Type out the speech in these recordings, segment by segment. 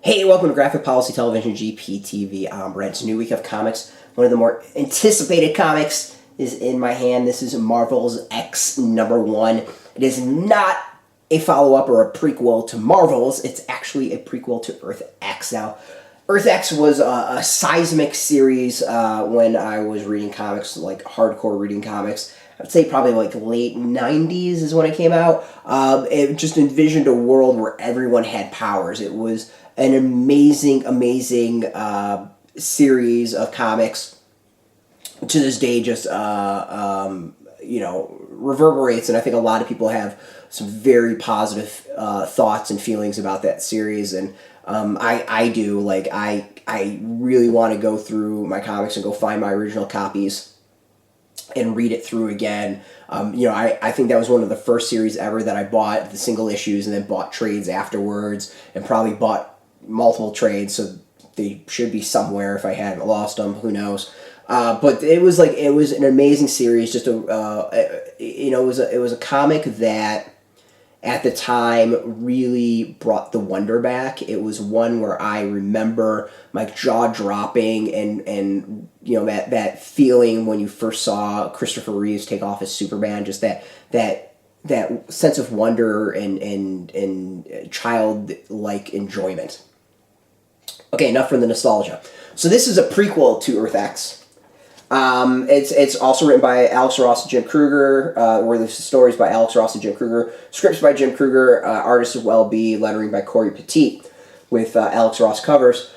Hey, welcome to Graphic Policy Television GPTV. I'm Brent. It's a new week of comics. One of the more anticipated comics is in my hand. This is Marvel's X #1. It is not a follow-up or a prequel to Marvel's. It's actually a prequel to Earth X. Now, Earth X was a seismic series when I was reading comics, like hardcore reading comics. I'd say probably like late 90s is when it came out. It just envisioned a world where everyone had powers. It was an amazing series of comics. To this day, just reverberates, and I think a lot of people have some very positive thoughts and feelings about that series, and I do. Like I really want to go through my comics and go find my original copies and read it through again. I think that was one of the first series ever that I bought the single issues and then bought trades afterwards, and probably bought multiple trades, so they should be somewhere if I hadn't lost them. Who knows? But it was an amazing series. Just it was a comic that at the time really brought the wonder back. It was one where I remember my jaw dropping and that feeling when you first saw Christopher Reeves take off as Superman. Just that sense of wonder and childlike enjoyment. Okay, enough from the nostalgia. So this is a prequel to Earth X. It's also written by Alex Ross and Jim Krueger, where the stories by Alex Ross and Jim Krueger, scripts by Jim Krueger, artists of WellBe, lettering by Cory Petit, with Alex Ross covers.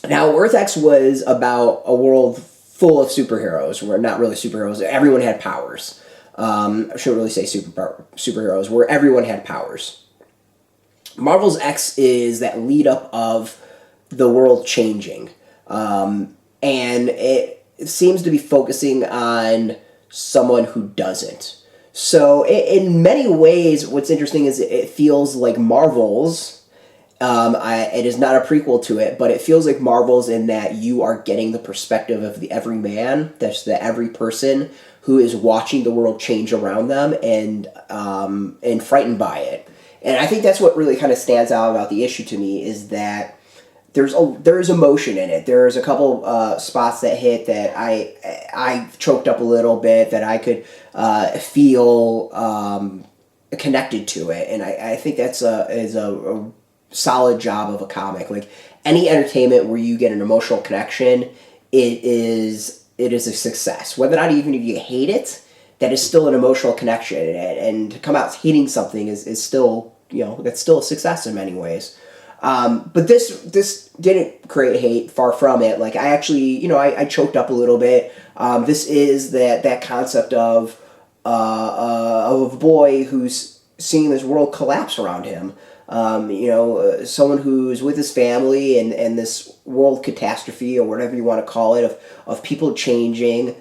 Now, Earth X was about a world full of superheroes, where not really superheroes, everyone had powers. I shouldn't really say superheroes, where everyone had powers. Marvel's X is that lead up of the world changing. And it seems to be focusing on someone who doesn't. So in many ways, what's interesting is it feels like Marvel's. It is not a prequel to it, but it feels like Marvel's in that you are getting the perspective of the everyman. That's the every person who is watching the world change around them and frightened by it. And I think that's what really kind of stands out about the issue to me is that there's emotion in it. There's a couple spots that hit that I choked up a little bit, that I could feel connected to it, and I think that's a solid job of a comic. Like any entertainment where you get an emotional connection, it is a success. Whether or not even if you hate it, that is still an emotional connection, and to come out hating something is still, that's still a success in many ways. But this didn't create hate, far from it. Like I actually, I choked up a little bit. This is that concept of a boy who's seeing this world collapse around him. Someone who's with his family and this world catastrophe, or whatever you want to call it, of people changing,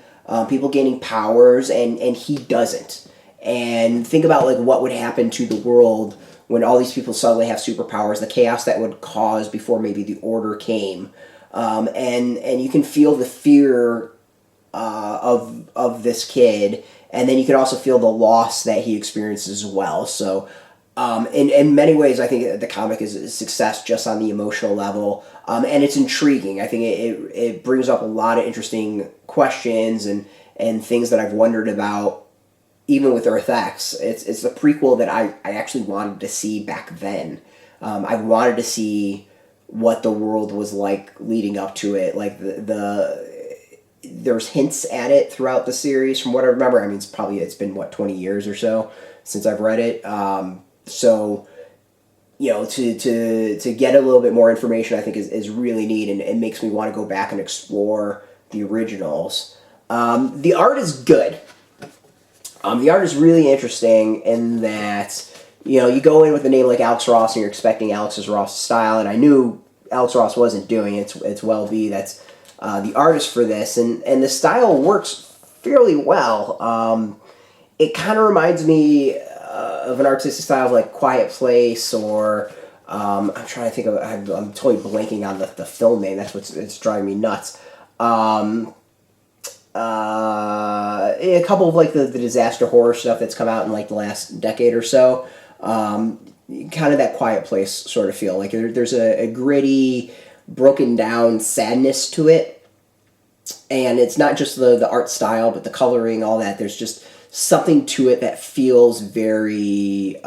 people gaining powers, and he doesn't. And think about like what would happen to the world when all these people suddenly have superpowers, the chaos that would cause before maybe the order came. And you can feel the fear of this kid, and then you can also feel the loss that he experiences as well. So in many ways, I think the comic is a success just on the emotional level, and it's intriguing. I think it brings up a lot of interesting questions and things that I've wondered about. Even with Earth X, it's the prequel that I actually wanted to see back then. I wanted to see what the world was like leading up to it. Like there's hints at it throughout the series, from what I remember. I mean, it's been 20 years or so since I've read it. So to get a little bit more information, I think is really neat, and it makes me want to go back and explore the originals. The art is good. The art is really interesting in that, you go in with a name like Alex Ross and you're expecting Alex Ross' style, and I knew Alex Ross wasn't doing it. It's WellBe that's the artist for this, and the style works fairly well. It kind of reminds me of an artistic style of like Quiet Place, or I'm trying to think of, I'm totally blanking on the film name. That's it's driving me nuts. A couple of like the disaster horror stuff that's come out in like the last decade or so. kind of that Quiet Place sort of feel. Like there's a gritty, broken down sadness to it, and it's not just the art style, but the coloring, all that. There's just something to it that feels very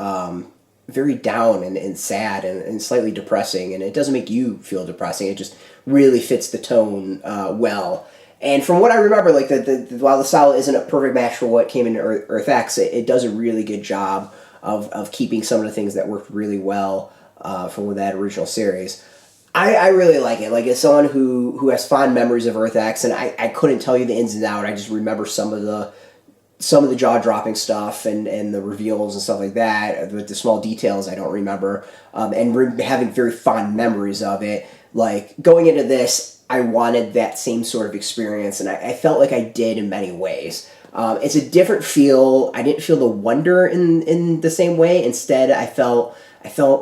very down and sad and slightly depressing, and it doesn't make you feel depressing. It just really fits the tone well. And from what I remember, like while the style isn't a perfect match for what came into Earth X, it does a really good job of keeping some of the things that worked really well from that original series. I really like it. Like, as someone who has fond memories of Earth X, and I couldn't tell you the ins and outs. I just remember some of the jaw-dropping stuff and the reveals and stuff like that. With the small details I don't remember, and having very fond memories of it. Like, going into this, I wanted that same sort of experience, and I felt like I did in many ways. It's a different feel. I didn't feel the wonder in the same way. Instead, I felt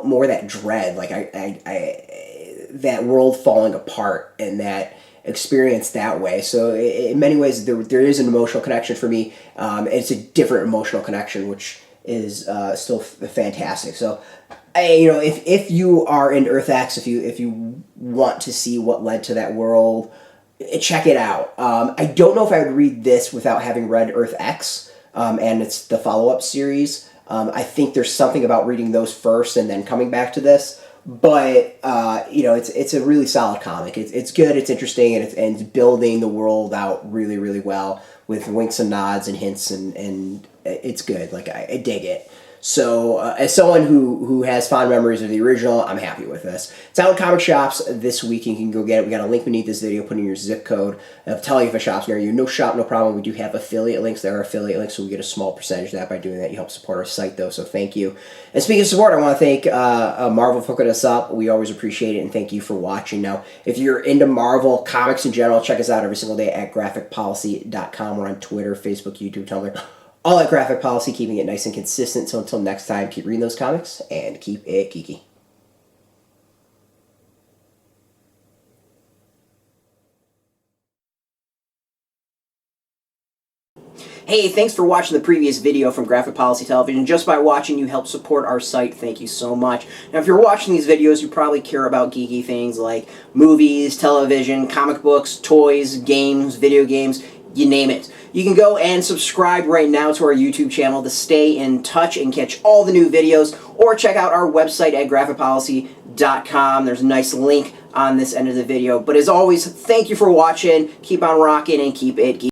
more that dread, like I that world falling apart, and that experience that way. So in many ways, there is an emotional connection for me. It's a different emotional connection, which is still fantastic. So, if you are in Earth X, if you want to see what led to that world, check it out. I don't know if I would read this without having read Earth X, and it's the follow-up series. I think there's something about reading those first and then coming back to this. But it's a really solid comic. It's good. It's interesting, and it's building the world out really, really well with winks and nods and hints, and it's good. Like, I dig it. So, as someone who has fond memories of the original, I'm happy with this. It's out in comic shops this week. You can go get it. We got a link beneath this video. Put in your zip code. It'll tell you if a shop's near you. No shop, no problem. We do have affiliate links. There are affiliate links, so we get a small percentage of that by doing that. You help support our site, though, so thank you. And speaking of support, I want to thank Marvel for hooking us up. We always appreciate it, and thank you for watching. Now, if you're into Marvel comics in general, check us out every single day at graphicpolicy.com. We're on Twitter, Facebook, YouTube, Tumblr. All at Graphic Policy, keeping it nice and consistent. So until next time, keep reading those comics and keep it geeky. Hey, thanks for watching the previous video from Graphic Policy Television. Just by watching, you help support our site. Thank you so much. Now, if you're watching these videos, you probably care about geeky things like movies, television, comic books, toys, games, video games, you name it. You can go and subscribe right now to our YouTube channel to stay in touch and catch all the new videos, or check out our website at graphicpolicy.com. There's a nice link on this end of the video. But as always, thank you for watching. Keep on rocking and keep it geeky.